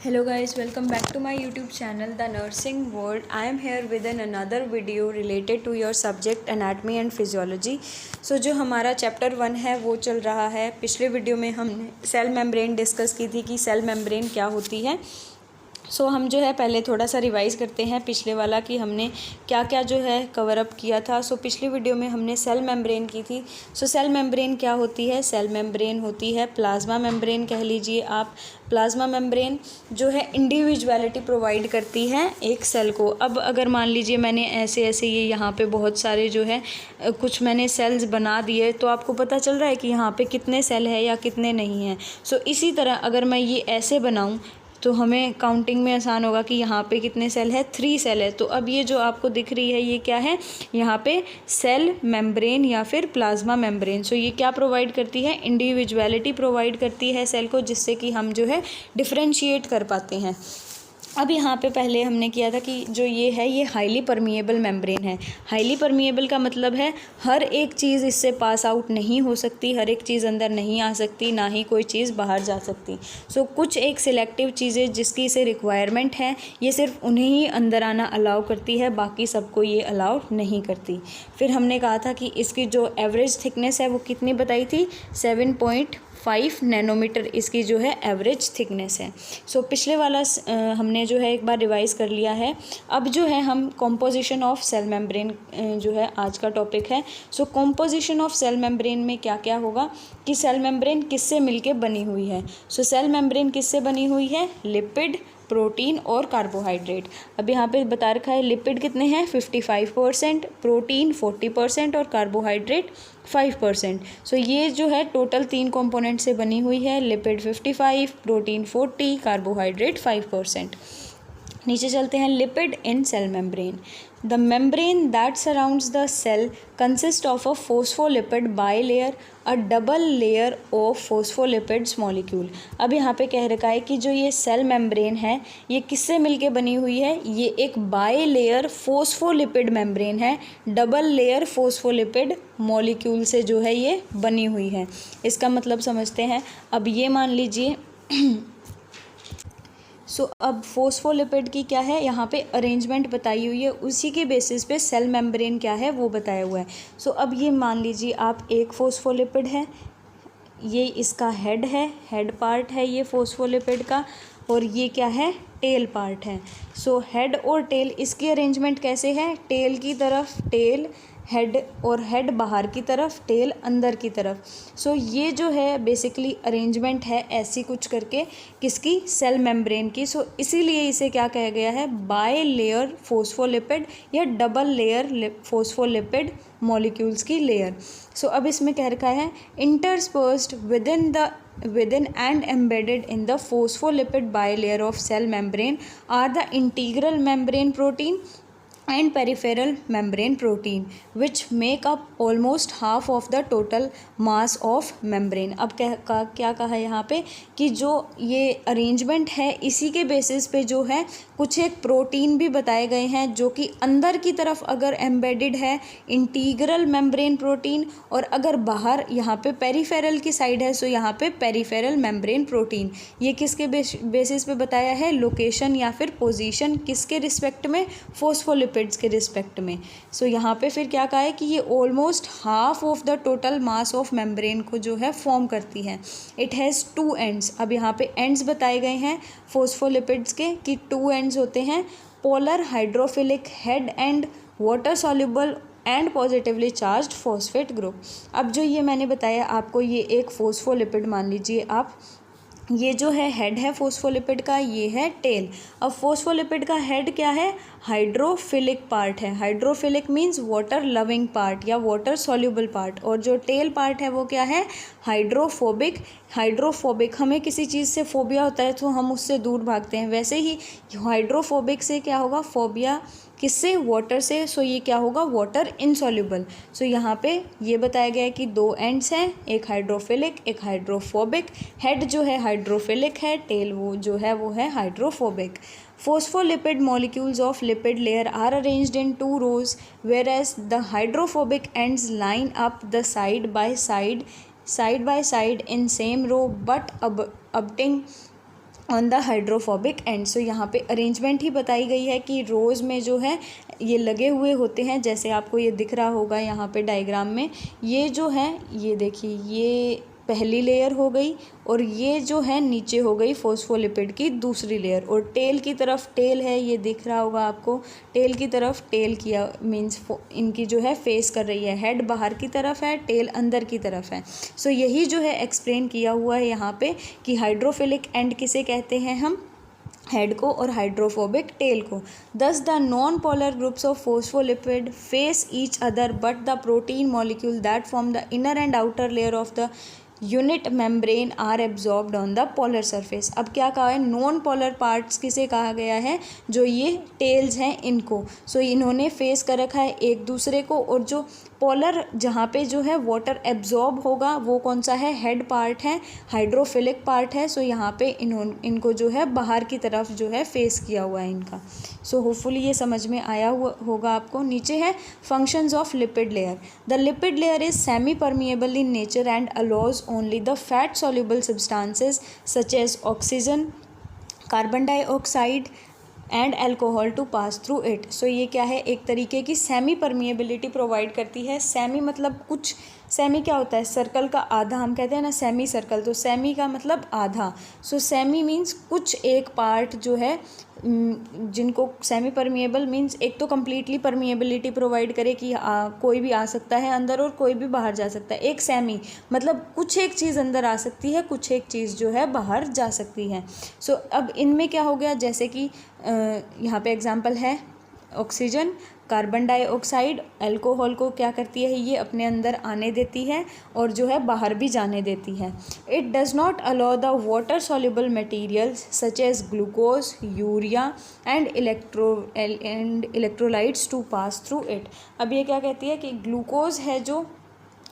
Hello guys, welcome back to my YouTube channel The Nursing World. I am here with another video related to your subject anatomy and physiology. जो हमारा chapter 1 है वो चल रहा है। पिछले video में हमने सेल मेम्ब्रेन डिस्कस की थी कि सेल मेम्ब्रेन क्या होती है। हम जो है पहले थोड़ा सा रिवाइज़ करते हैं पिछले वाला कि हमने क्या क्या जो है कवर अप किया था। पिछली वीडियो में हमने सेल मेम्ब्रेन की थी। सेल मेम्ब्रेन क्या होती है? सेल मेम्ब्रेन होती है प्लाज्मा मेम्ब्रेन कह लीजिए आप। प्लाज्मा मेम्ब्रेन जो है इंडिविजुअलिटी प्रोवाइड करती है एक सेल को। अब अगर मान लीजिए मैंने ऐसे ऐसे ये यहाँ पे बहुत सारे जो है कुछ मैंने सेल्स बना दिए, तो आपको पता चल रहा है कि यहाँ पे कितने सेल है या कितने नहीं हैं। इसी तरह अगर मैं ये ऐसे बनाऊँ तो हमें काउंटिंग में आसान होगा कि यहाँ पे कितने सेल है, 3 सेल है। तो अब ये जो आपको दिख रही है ये क्या है? यहाँ पे सेल मेम्ब्रेन या फिर प्लाज्मा मेम्ब्रेन। ये क्या प्रोवाइड करती है? इंडिविजुअलिटी प्रोवाइड करती है सेल को, जिससे कि हम जो है डिफ्रेंशिएट कर पाते हैं। अब यहाँ पे पहले हमने किया था कि जो ये है ये हाईली परमिएबल मेम्ब्रेन है। हाईली परमिएबल का मतलब है हर एक चीज़ इससे पास आउट नहीं हो सकती, हर एक चीज़ अंदर नहीं आ सकती, ना ही कोई चीज़ बाहर जा सकती। कुछ एक सिलेक्टिव चीज़ें जिसकी इसे रिक्वायरमेंट है ये सिर्फ उन्हें ही अंदर आना अलाउ करती है, बाकी सबको ये अलाउ नहीं करती। फिर हमने कहा था कि इसकी जो एवरेज थिकनेस है वो कितनी बताई थी? 7.5 नैनोमीटर इसकी जो है एवरेज थिकनेस है। पिछले वाला हमने जो है एक बार रिवाइज़ कर लिया है। अब जो है हम कॉम्पोजिशन ऑफ सेल मेम्ब्रेन जो है आज का टॉपिक है। कॉम्पोजिशन ऑफ सेल मेम्ब्रेन में क्या क्या होगा कि सेल मेम्ब्रेन किससे मिलके बनी हुई है। सेल मेम्ब्रेन किससे बनी हुई है? लिपिड, प्रोटीन और कार्बोहाइड्रेट। अब यहाँ पे बता रखा है लिपिड कितने हैं? 55%, प्रोटीन 40% और कार्बोहाइड्रेट 5%। ये जो है टोटल 3 कंपोनेंट से बनी हुई है। Lipid 55, protein 40, carbohydrate 5%। नीचे चलते हैं। Lipid in cell membrane. The membrane that surrounds the cell consist of a phospholipid bilayer, a double layer of phospholipids molecule. अब यहाँ पे कह रखा है कि जो ये सेल मेम्ब्रेन है ये किससे मिलके बनी हुई है? ये एक बाइलेयर फोस्फोलिपिड मेम्ब्रेन है, डबल लेयर फोस्फोलिपिड मॉलिक्यूल से जो है ये बनी हुई है। इसका मतलब समझते हैं। अब ये मान लीजिए अब फोस्फोलिपिड की क्या है यहाँ पे अरेंजमेंट बताई हुई है, उसी के बेसिस पे सेल मेम्ब्रेन क्या है वो बताया हुआ है। अब ये मान लीजिए आप एक फोस्फोलिपिड है, ये इसका हेड है, हेड पार्ट है ये फोस्फोलिपिड का, और ये क्या है? टेल पार्ट है। हेड और टेल इसकी अरेंजमेंट कैसे है? टेल की तरफ टेल, हेड, और हेड बाहर की तरफ, टेल अंदर की तरफ। ये जो है बेसिकली अरेंजमेंट है ऐसी कुछ करके किसकी? सेल मेम्ब्रेन की। इसीलिए इसे क्या कहा गया है? बाई लेयर फोस्फोलिपिड या डबल लेयर फोस्फोलिपिड मॉलिक्यूल्स की लेयर। अब इसमें कह रखा है इंटरस्पर्स्ड within and embedded in the phospholipid bilayer of cell membrane are the integral membrane protein and peripheral membrane protein which make up almost half of the total mass of membrane। अब क्या कहा यहाँ पे कि जो ये अरेंजमेंट है इसी के बेसिस पे जो है कुछ एक प्रोटीन भी बताए गए हैं जो कि अंदर की तरफ अगर एम्बेडेड है इंटीग्रल मेम्ब्रेन प्रोटीन, और अगर बाहर यहाँ पे पेरिफेरल की साइड है यहाँ पे पेरिफेरल मेम्ब्रेन प्रोटीन। ये किसके बेसिस पे बताया है? लोकेशन या फिर पोजीशन किसके रिस्पेक्ट में? फोस्फोलिपिड्स के रिस्पेक्ट में। यहाँ पे फिर क्या कहा है कि ये almost half of the total mass of membrane को जो है फॉर्म करती है। It has 2 ends. अब यहाँ पे एंड्स बताए गए हैं फोस्फोलिपिड्स के कि 2 एंड्स होते हैं, polar hydrophilic head and, water soluble and positively charged phosphate group. अब जो ये मैंने बताया आपको, ये एक फोस्फोलिपिड मान लीजिए आप, ये जो है हेड है फोस्फोलिपिड का, ये है टेल। अब फोस्फोलिपिड का हेड क्या है? हाइड्रोफिलिक पार्ट है। Hydrophilic means water loving part या वाटर सॉल्युबल पार्ट, और जो टेल पार्ट है वो क्या है? हाइड्रोफोबिक। हाइड्रोफोबिक, हमें किसी चीज़ से फोबिया होता है तो हम उससे दूर भागते हैं, वैसे ही हाइड्रोफोबिक से क्या होगा? फोबिया किससे? वाटर से। ये क्या होगा? Water insoluble. यहाँ पे ये बताया गया है कि 2 एंड्स हैं, एक हाइड्रोफिलिक एक हाइड्रोफोबिक। हेड जो है हाइड्रोफिलिक है, टेल वो जो है वो है hydrophobic. Phospholipid molecules of lipid layer are arranged in 2 rows, whereas the hydrophobic ends line up the side by side in same row but abutting on the hydrophobic end. So यहाँ पे arrangement ही बताई गई है कि रोज़ में जो है ये लगे हुए होते हैं, जैसे आपको ये दिख रहा होगा यहाँ पे डायग्राम में। ये जो है ये देखिए, ये पहली लेयर हो गई और ये जो है नीचे हो गई फॉस्फोलिपिड की दूसरी लेयर। और टेल की तरफ, टेल है ये दिख रहा होगा आपको, टेल की तरफ टेल किया मीन्स इनकी जो है फेस कर रही है, हेड बाहर की तरफ है, टेल अंदर की तरफ है। सो यही जो है एक्सप्लेन किया हुआ है यहाँ पे कि हाइड्रोफिलिक एंड किसे कहते हैं हम, हेड को, और हाइड्रोफोबिक टेल को। Thus the non polar groups of phospholipid face each other but the protein molecule that form the inner and outer layer of the unit membrane are absorbed on the polar surface. अब क्या कहा है, non polar parts किसे कहा गया है, जो ये टेल्स हैं इनको। सो इन्होंने फेस कर रखा है एक दूसरे को, और जो पोलर जहाँ पे जो है वाटर एब्जॉर्ब होगा वो कौन सा है, हेड पार्ट है, हाइड्रोफिलिक पार्ट है। सो यहाँ पे इनको जो है बाहर की तरफ जो है फेस किया हुआ है इनका। सो होपफुली ये समझ में आया हुआ होगा आपको। नीचे है functions of lipid layer. The lipid layer is semi permeable in nature and allows only the fat soluble substances such as oxygen, carbon dioxide and alcohol to pass through it. So ये क्या है, एक तरीके की semi permeability provide करती है। Semi मतलब कुछ, सेमी क्या होता है, सर्कल का आधा हम कहते हैं ना, सेमी सर्कल, तो सेमी का मतलब आधा। सो सेमी मीन्स कुछ एक पार्ट जो है जिनको सेमी परमिएबल मीन्स एक तो कम्प्लीटली परमिएबिलिटी प्रोवाइड करे कि कोई भी आ सकता है अंदर और कोई भी बाहर जा सकता है। एक सेमी मतलब कुछ एक चीज़ अंदर आ सकती है, कुछ एक चीज़ जो है बाहर जा सकती है। सो अब इनमें क्या हो गया, जैसे कि यहाँ पे एग्जांपल है ऑक्सीजन, कार्बन डाइऑक्साइड, अल्कोहल को क्या करती है, ये अपने अंदर आने देती है और जो है बाहर भी जाने देती है। It does not allow the water soluble materials such as glucose, urea and electrolytes to pass through it. अब ये क्या कहती है कि ग्लूकोज है जो,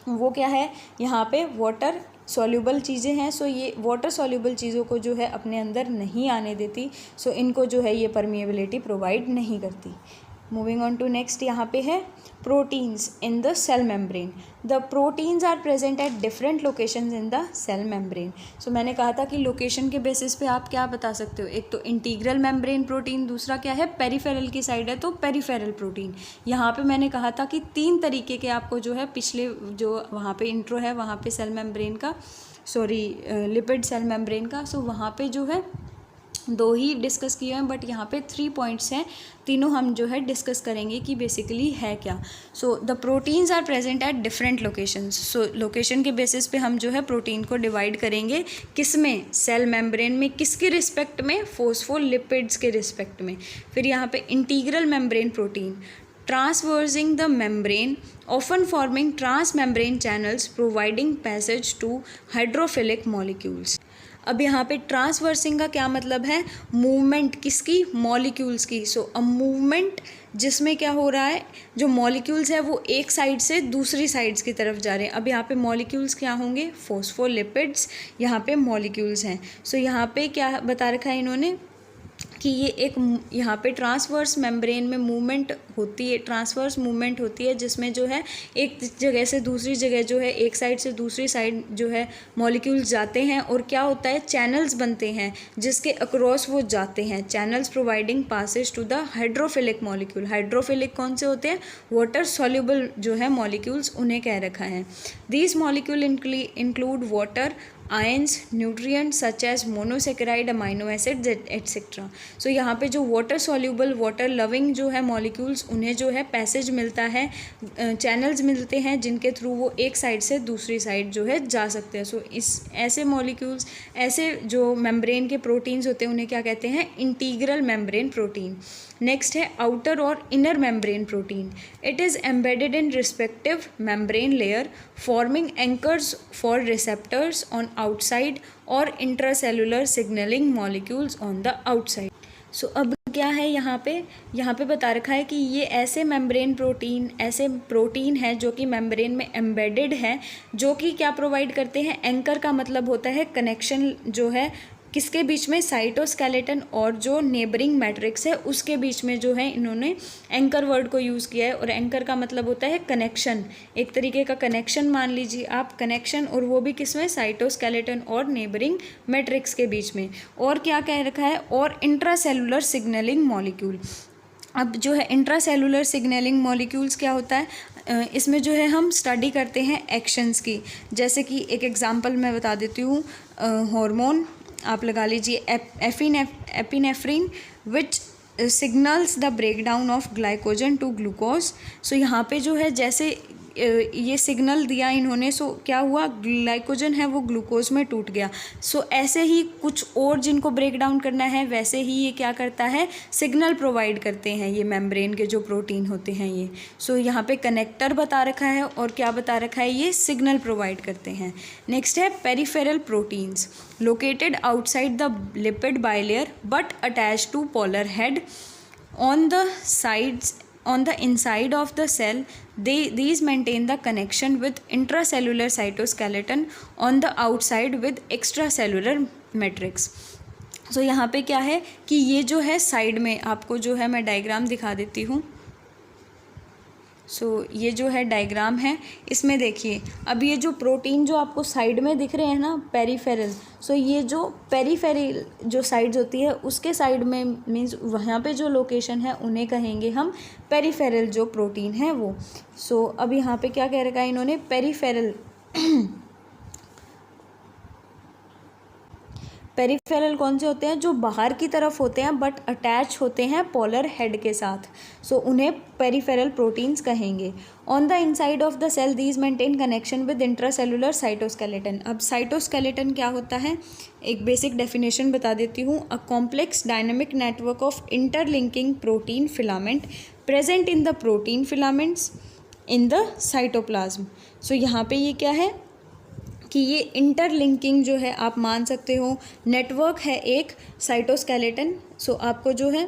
वो क्या है यहाँ पे वाटर सॉल्युबल चीज़ें हैं। सो ये वाटर सॉल्युबल चीज़ों को जो है अपने अंदर नहीं आने देती। सो इनको जो है ये परमिएबिलिटी प्रोवाइड नहीं करती। मूविंग ऑन टू नेक्स्ट, यहाँ पे है proteins in the cell membrane. The proteins are present at different locations in the cell membrane. So मैंने कहा था कि लोकेशन के बेसिस पे आप क्या बता सकते हो, एक तो इंटीग्रल मेम्ब्रेन प्रोटीन, दूसरा क्या है पेरिफेरल की साइड है तो पेरिफेरल प्रोटीन। यहाँ पे मैंने कहा था कि 3 तरीके के आपको जो है, पिछले जो वहाँ पे इंट्रो है वहाँ पे सेल मेम्ब्रेन का, सॉरी लिपिड सेल मेम्ब्रेन का, सो वहाँ पे जो है 2 ही डिस्कस किए हैं, बट यहाँ पे 3 पॉइंट्स हैं, तीनों हम जो है डिस्कस करेंगे कि बेसिकली है क्या। So the proteins are present at different locations. So location के बेसिस पे हम जो है प्रोटीन को डिवाइड करेंगे, किस में, सेल मेम्ब्रेन में, किसके रिस्पेक्ट में, फोस्फोलिपिड्स के रिस्पेक्ट में। फिर यहाँ पे integral membrane protein, transversing the membrane often forming transmembrane channels providing passage to hydrophilic molecules। अब यहाँ पे ट्रांसवर्सिंग का क्या मतलब है, मूवमेंट किसकी, मॉलिक्यूल्स की। सो अ मूवमेंट जिसमें क्या हो रहा है, जो मॉलिक्यूल्स है वो एक साइड से दूसरी साइड्स की तरफ जा रहे हैं। अब यहाँ पे मॉलिक्यूल्स क्या होंगे, फोस्फोलिपिड्स, यहाँ पे मॉलिक्यूल्स हैं। सो यहाँ पे क्या बता रखा है इन्होंने कि ये एक यहाँ पे ट्रांसवर्स मेम्ब्रेन में मूवमेंट होती है, ट्रांसवर्स मूवमेंट होती है, जिसमें जो है एक जगह से दूसरी जगह जो है, एक साइड से दूसरी साइड जो है मॉलिक्यूल्स जाते हैं, और क्या होता है, चैनल्स बनते हैं जिसके अक्रॉस वो जाते हैं। Channels providing passage to the hydrophilic molecule. Hydrophilic कौन से होते हैं, वाटर सॉल्युबल जो है मॉलिक्यूल्स, उन्हें कह रखा है। These molecule include water, ions, nutrient such as monosaccharide, amino acids etcetera. So यहाँ पे जो वाटर सॉल्युबल, वाटर लविंग जो है मॉलिक्यूल्स, उन्हें जो है पैसेज मिलता है, चैनल्स मिलते हैं जिनके थ्रू वो एक साइड से दूसरी साइड जो है जा सकते हैं। सो इस ऐसे मॉलिक्यूल्स, ऐसे जो मेम्ब्रेन के प्रोटीन्स होते हैं उन्हें क्या कहते हैं, इंटीग्रल मेम्ब्रेन प्रोटीन। नेक्स्ट है आउटर और inner membrane protein. It is embedded in respective membrane layer forming anchors for receptors on outside और intracellular signalling molecules on the outside. So अब क्या है यहाँ पे बता रखा है कि ये ऐसे मेम्ब्रेन प्रोटीन, ऐसे प्रोटीन है जो कि मेम्ब्रेन में एम्बेडेड है, जो कि क्या प्रोवाइड करते हैं, एंकर का मतलब होता है कनेक्शन जो है किसके बीच में, साइटोस्केलेटन और जो नेबरिंग मैट्रिक्स है उसके बीच में जो है इन्होंने एंकर वर्ड को यूज़ किया है। और एंकर का मतलब होता है कनेक्शन, एक तरीके का कनेक्शन मान लीजिए आप, कनेक्शन, और वो भी किसमें, साइटोस्केलेटन और नेबरिंग मैट्रिक्स के बीच में। और क्या कह रखा है, और इंट्रासेलुलर सिग्नलिंग मॉलिक्यूल। अब जो है इंट्रासेलुलर सिग्नलिंग मॉलिक्यूल्स क्या होता है, इसमें जो है हम स्टडी करते हैं एक्शंस की। जैसे कि एक एग्जांपल मैं बता देती हूँ, हार्मोन आप लगा लीजिए epinephrine which signals the breakdown of glycogen to glucose. So यहाँ पे जो है जैसे ये सिग्नल दिया इन्होंने, सो क्या हुआ, ग्लाइकोजन है वो ग्लूकोज में टूट गया। सो ऐसे ही कुछ और जिनको ब्रेक डाउन करना है वैसे ही ये क्या करता है, सिग्नल प्रोवाइड करते हैं ये मेम्ब्रेन के जो प्रोटीन होते हैं ये। सो यहाँ पे कनेक्टर बता रखा है और क्या बता रखा है, ये सिग्नल प्रोवाइड करते हैं। नेक्स्ट है peripheral proteins located outside the lipid bilayer but attach to polar head on the sides, on the inside of the cell. These maintain the connection with intracellular cytoskeleton, on the outside with extracellular matrix. So यहाँ पे क्या है कि ये जो है side में आपको जो है मैं डायग्राम दिखा देती हूँ। ये जो है डायग्राम है, इसमें देखिए अब ये जो प्रोटीन जो आपको साइड में दिख रहे हैं ना पेरिफेरल, ये जो पेरिफेरल जो साइड्स होती है उसके साइड में मीन्स वहाँ पे जो लोकेशन है उन्हें कहेंगे हम पेरिफेरल जो प्रोटीन है वो। अब यहाँ पे क्या कह रखा है इन्होंने, पेरिफेरल कौन से होते हैं, जो बाहर की तरफ होते हैं बट अटैच होते हैं पोलर हेड के साथ। उन्हें पेरिफेरल प्रोटीन्स कहेंगे। On the inside of the cell these maintain connection with intracellular cytoskeleton. अब साइटोस्केलेटन क्या होता है, एक बेसिक डेफिनेशन बता देती हूँ, a complex dynamic network of interlinking protein filament present in the protein filaments in the cytoplasm. यहाँ पे ये क्या है कि ये इंटरलिंकिंग जो है आप मान सकते हो नेटवर्क है एक साइटोस्केलेटन। आपको जो है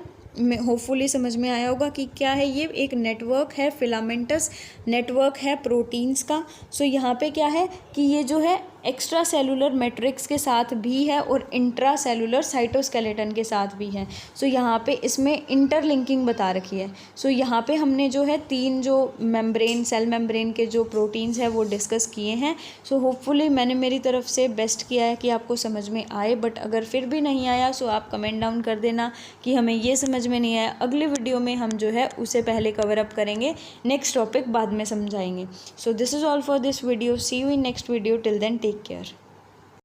होपफुली समझ में आया होगा कि क्या है, ये एक नेटवर्क है, फिलामेंटस नेटवर्क है प्रोटीन्स का। यहाँ पे क्या है कि ये जो है एक्स्ट्रा सेलुलर मैट्रिक्स के साथ भी है और इंट्रा सेलुलर साइटोस्केलेटन के साथ भी है। यहाँ पे इसमें इंटरलिंकिंग बता रखी है। यहाँ पे हमने जो है 3 जो मेम्ब्रेन, सेल मेम्ब्रेन के जो प्रोटीन्स है वो डिस्कस किए हैं। होपफुली मैंने मेरी तरफ से बेस्ट किया है कि आपको समझ में आए, बट अगर फिर भी नहीं आया आप कमेंट डाउन कर देना कि हमें ये समझ में नहीं आया। अगले वीडियो में हम जो है उसे पहले कवर अप करेंगे, नेक्स्ट टॉपिक बाद में समझाएंगे। This is all for this video, see you in next video, till then take care.